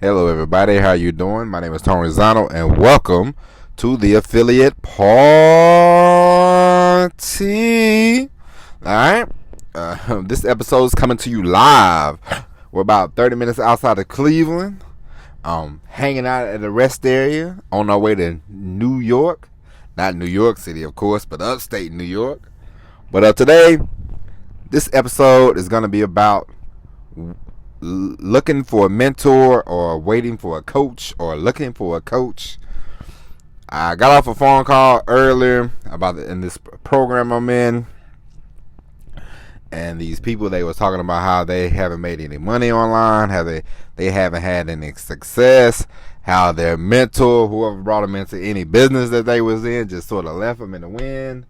Hello, everybody. How you doing? My name is Tony Rizano, and welcome to the affiliate party. All right. This episode is coming to you live. We're about 30 minutes outside of Cleveland, hanging out at the rest area on our way to New York. Not New York City, of course, but upstate New York. But today, this episode is going to be about looking for a mentor or waiting for a coach or looking for a coach. I got off a phone call earlier about in this program I'm in, and these people, they was talking about how they haven't made any money online, how they haven't had any success, how their mentor, whoever brought them into any business that they was in, just sort of left them in the wind,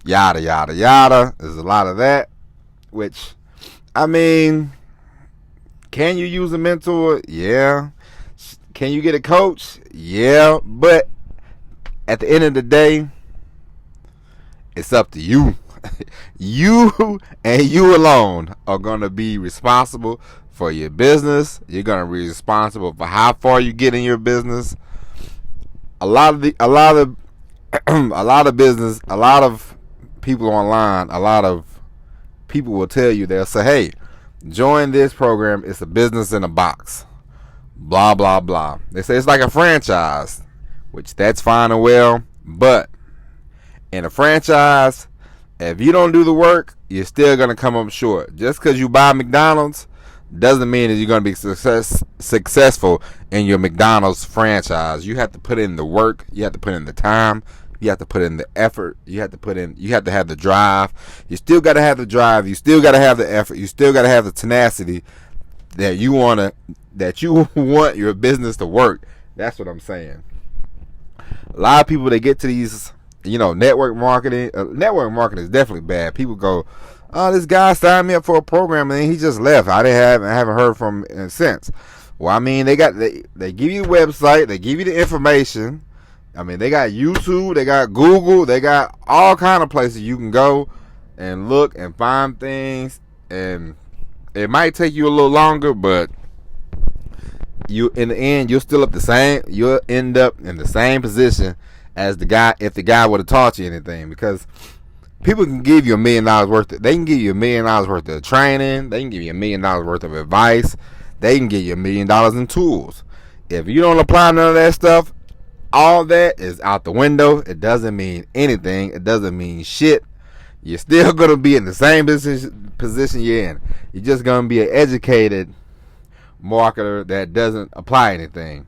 yada yada yada. There's a lot of that, which, I mean, can you use a mentor? Yeah. Can you get a coach? Yeah. But at the end of the day, it's up to you. You and you alone are going to be responsible for your business. You're going to be responsible for how far you get in your business. A lot of business, a lot of people online, a lot of people will tell you, they'll say, hey, join this program. It's a business in a box. Blah, blah, blah. They say it's like a franchise, which that's fine and well. But in a franchise, if you don't do the work, you're still going to come up short. Just because you buy McDonald's doesn't mean that you're going to be successful in your McDonald's franchise. You have to put in the work. You have to put in the time. You have to put in the effort. You have to have the drive. You still got to have the drive. You still got to have the effort. You still got to have the tenacity that you want your business to work. That's what I'm saying. A lot of people, they get to these, network marketing. Network marketing is definitely bad. People go, oh, this guy signed me up for a program and he just left. I haven't heard from him since. Well, I mean, they give you the website. They give you the information. I mean, they got YouTube, they got Google, they got all kind of places you can go and look and find things. And it might take you a little longer, but in the end, you'll end up in the same position as the guy if the guy would have taught you anything. Because people can give you $1 million worth they can give you $1 million worth of training, they can give you $1 million worth of advice, they can give you $1 million in tools. If you don't apply none of that stuff, all that is out the window. It doesn't mean anything. It doesn't mean shit. You're still going to be in the same position you're in. You're just going to be an educated marketer that doesn't apply anything.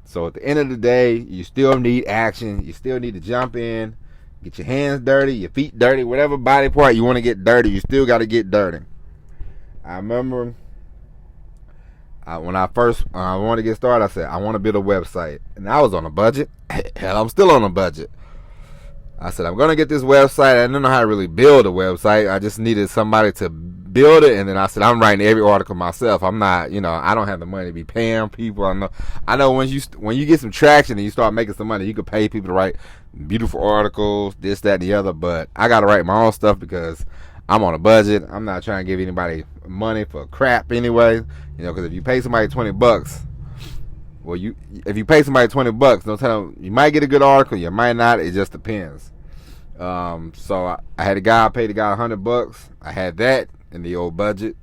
So at the end of the day, you still need action. You still need to jump in, get your hands dirty, your feet dirty, whatever body part you want to get dirty, you still got to get dirty. I remember when I first wanted to get started, I said, I want to build a website. And I was on a budget. Hell, I'm still on a budget. I said, I'm going to get this website. I didn't know how to really build a website. I just needed somebody to build it. And then I said, I'm writing every article myself. I'm not, I don't have the money to be paying people. I know when you get some traction and you start making some money, you can pay people to write beautiful articles, this, that, and the other. But I got to write my own stuff because I'm on a budget. I'm not trying to give anybody money for crap anyway. Because if you pay somebody $20, if you pay somebody $20, don't tell them, you might get a good article, you might not. It just depends. So I had I paid the guy $100. I had that in the old budget.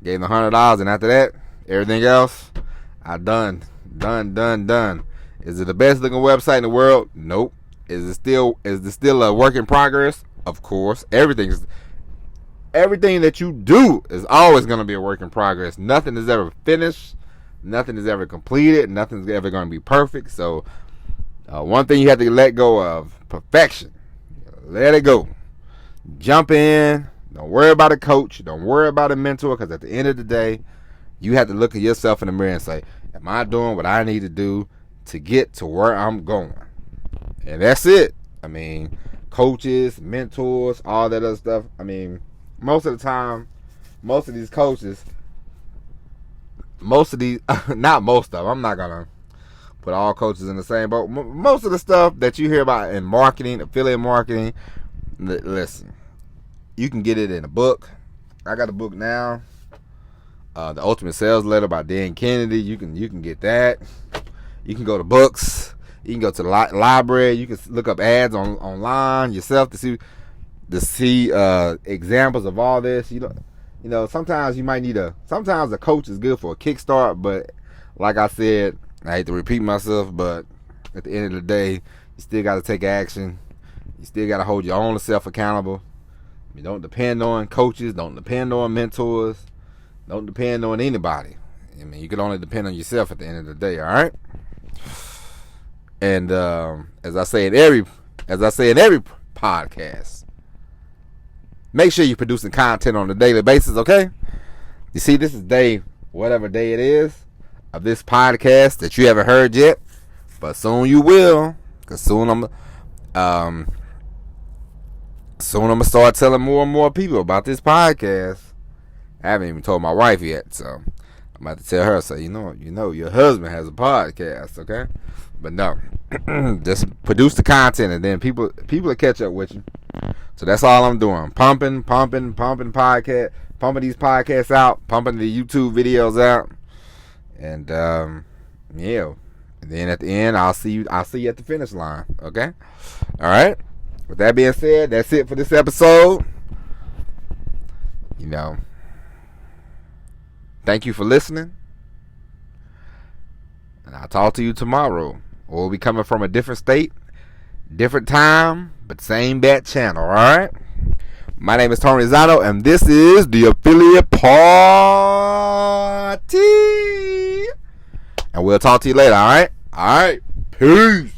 Gave him $100, and after that, everything else, I done. Is it the best looking website in the world? Nope. Is it still a work in progress? Of course. Everything that you do is always going to be a work in progress. Nothing is ever finished. Nothing is ever completed. Nothing's ever going to be perfect. So, one thing you have to let go of, perfection. Let it go. Jump in. Don't worry about a coach. Don't worry about a mentor, because at the end of the day, you have to look at yourself in the mirror and say, am I doing what I need to do to get to where I'm going? And that's it. I mean, coaches, mentors, all that other stuff. I mean, most of the time, most of these coaches, not most of them, I'm not going to put all coaches in the same boat. Most of the stuff that you hear about in marketing, affiliate marketing, listen, you can get it in a book. I got a book now. The Ultimate Sales Letter by Dan Kennedy. You can get that. You can go to books. You can go to the library. You can look up ads online yourself to see examples of all this. You know, sometimes you might need sometimes a coach is good for a kickstart, but like I said, I hate to repeat myself, but at the end of the day, you still got to take action. You still got to hold your own self accountable. You don't depend on coaches. Don't depend on mentors. Don't depend on anybody. I mean, you can only depend on yourself at the end of the day. All right. And as I say in every podcast, make sure you're producing content on a daily basis. Okay. You see, this is whatever day it is of this podcast that you haven't heard yet, but soon you will, because soon I'm gonna start telling more and more people about this podcast. I haven't even told my wife yet, so I'm about to tell her. So you know, your husband has a podcast, okay? But no, just produce the content, and then people will catch up with you. So that's all I'm doing: pumping podcast, pumping these podcasts out, pumping the YouTube videos out, and yeah. And then at the end, I'll see you at the finish line. Okay, all right. With that being said, that's it for this episode. You know, thank you for listening. And I'll talk to you tomorrow. We'll be coming from a different state, different time, but same bat channel, alright? My name is Tony Zano, and this is the Affiliate Party. And we'll talk to you later, alright? Alright, peace.